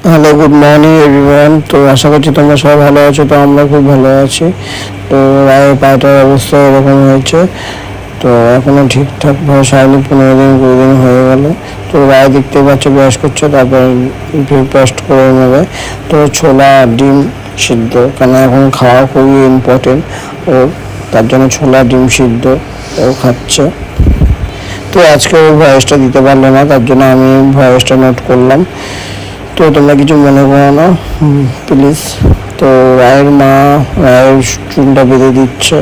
Hello, good morning everyone. তো আশা করছি তোমরা সবাই ভালো আছো। তো আমরা খুব ভালো আছি। তো রায়ের পায়েটার অবস্থা এরকম হয়েছে। তো এখনও ঠিকঠাকভাবে 15 দিন 20 দিন হয়ে গেল। তো রায় দেখতে পাচ্ছ ব্রাশ করছে, তারপর ব্রেকফাস্ট করে নেবে। তো ছোলা ডিম সিদ্ধ, কেন এখন খাওয়া খুবই ইম্পর্টেন্ট ও, তার জন্য ছোলা ডিম সিদ্ধ ও খাচ্ছে। তো আজকে ওই ভয়েসটা দিতে পারলো না, তার জন্য আমি ভয়েসটা নোট করলাম। তো তোমরা কিছু মনে করো না প্লিজ। তো রায়ের মা রায়ের চুলটা বেঁধে দিচ্ছে,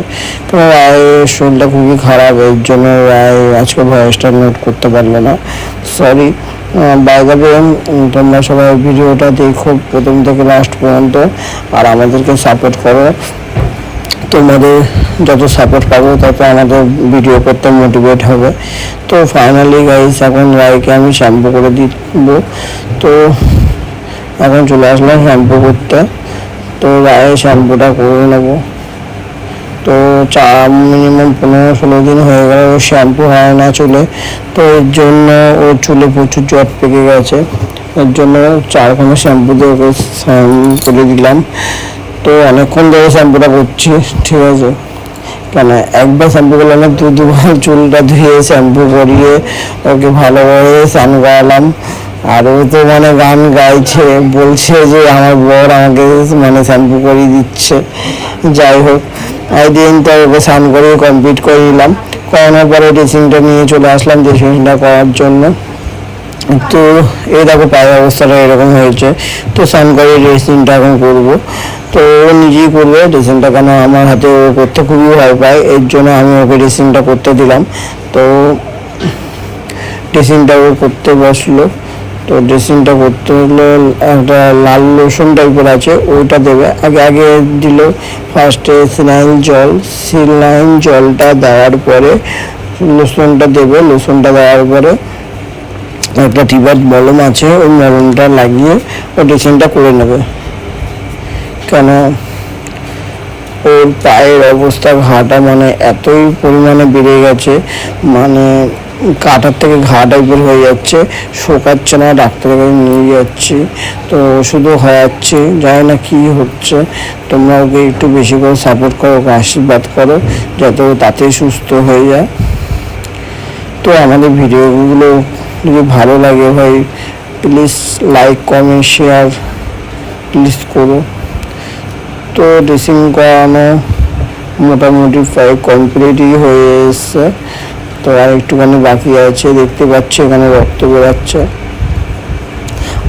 কারণ রায়ের শরীরটা খুবই খারাপ, এর জন্য রায় আজকে ভয়েসটা নোট করতে পারলো না, সরি। বাই দ্য ওয়ে, তোমরা সবাই ভিডিওটা দেখো প্রথম থেকে লাস্ট পর্যন্ত, আর আমাদেরকে সাপোর্ট করো। তোমাদের যত সাপোর্ট পাবো তত আমাদের ভিডিও করতে মোটিভেট হবে। তো ফাইনালি গাইস, এখন রায়কে আমি শ্যাম্পু করে দিব। তো এখন চলে আসলাম শ্যাম্পু করতে। তো রায়ে শ্যাম্পুটা করে নেব। তো মিনিমাম 15-16 দিন হয়ে গেল ও শ্যাম্পু হয় না চুলে। তো এর জন্য ওর চুলে প্রচুর জট পেকে গেছে, এর জন্য 4 শ্যাম্পু দিয়ে ওকে করে দিলাম। তো অনেকক্ষণ ধরে শ্যাম্পুটা করছি, ঠিক আছে। কেন একবার শ্যাম্পু করলাম না, দুবার চুলটা ধুয়ে শ্যাম্পু করিয়ে ওকে ভালোভাবে স্নান করালাম। আর ও তো গান গাইছে, বলছে যে আমার বর আমাকে শ্যাম্পু করিয়ে দিচ্ছে। যাই হোক, একদিন তো ওকে স্নান করিয়ে কমপ্লিট করে দিলাম। করানোর পরে ড্রেসিংটা নিয়ে চলে আসলাম ড্রেসিংটা করার জন্য। তো এই দেখো পায়ের অবস্থাটা এরকম হয়েছে। তো স্নান করে ড্রেসিংটা এখন করবো। তো ও নিজেই করবে ড্রেসিংটা, কেন আমার হাতে ও করতে খুবই ভয় পায়, এর জন্য আমি ওকে ড্রেসিংটা করতে দিলাম। তো ড্রেসিংটা ও করতে বসলো। তো ড্রেসিংটা করতে হলে একটা লাল লোশন টাইপের আছে, ওইটা দেবে। আগে দিল ফার্স্টে সিলাইন জলটা দেওয়ার পরে লোশনটা দেবে। লোশনটা দেওয়ার পরে একটা টিবাট মলম আছে, ওই মলমটা লাগিয়ে ও ড্রেসিংটা করে নেবে। কেন ওর পায়ের অবস্থা ঘাটা এতই পরিমাণে বেড়ে গেছে, কাটার থেকে ঘা টাইপের হয়ে যাচ্ছে, শোকাচ্ছে না, ডাক্তারের কাছে নিয়ে যাচ্ছি। তো ওষুধও খাওয়াচ্ছি, জানি না কী হচ্ছে। তোমরা ওকে একটু বেশি করে সাপোর্ট করো, ওকে আশীর্বাদ করো যাতে ও তাতেই সুস্থ হয়ে যায়। তো আমাদের ভিডিওগুলো যদি ভালো লাগে ভাই, please like comment share please করো। তো ড্রেসিং করানো মোটামুটি প্রায় কমপ্লিটই হয়ে এসছে। তো আর একটুখানি বাকি আছে, দেখতে পাচ্ছি এখানে রক্ত বেরাচ্ছে।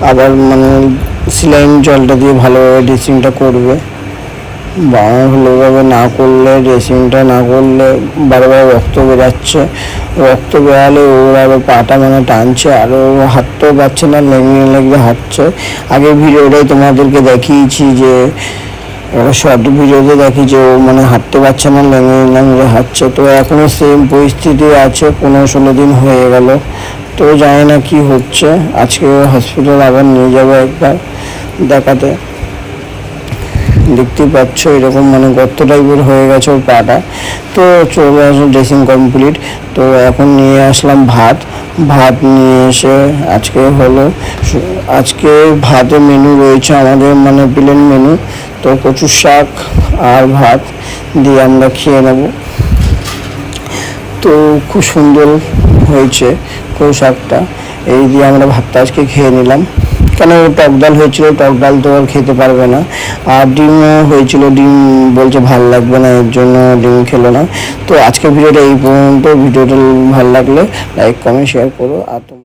আবার সিলাইন জলটা দিয়ে ভালোভাবে ড্রেসিংটা করবে। ভালোভাবে না করলে, ড্রেসিংটা না করলে বারবার রক্ত বেরাচ্ছে। রক্ত বেরালে ওর আরও পাটা টানছে, আর ও হাঁটতেও পারছে না, লেগে হাঁটছে। আগের ভিডিওটাই তোমাদেরকে দেখিয়েছি যে শর্ট ভিডিওতে দেখি যে ও হাঁটতে পারছে না, লেগে হাঁটছে। তো এখনও সেম পরিস্থিতি আছে, 15-16 দিন হয়ে গেল। তো জানি না কি হচ্ছে। আজকে হসপিটাল আবার নিয়ে যাবো একবার দেখাতে। দেখতেই পাচ্ছ এরকম গর্ত টাইপের হয়ে গেছে ওর পাটা। তো চলে আসলো ড্রেসিং কমপ্লিট। তো এখন নিয়ে আসলাম ভাত নিয়ে এসে আজকে ভাতের মেনু রয়েছে আমাদের প্লেন মেনু। তো কচুর শাক আর ভাত দিয়ে আমরা খেয়ে নেব। তো খুব সুন্দর হয়েছে কচু শাকটা, এই দিয়ে আমরা ভাতটা আজকে খেয়ে নিলাম। কেন টক ডাল হয়েছিল, টক ডাল তো আর খেতে পারবে না। আর ডিমও হয়েছিল, ডিম বলছে ভালো লাগবে না, এর জন্য ডিম খেলো না। তো আজকের ভিডিওটা এই পর্যন্ত। ভিডিওটা ভালো লাগলে লাইক কমেন্ট শেয়ার করো। আর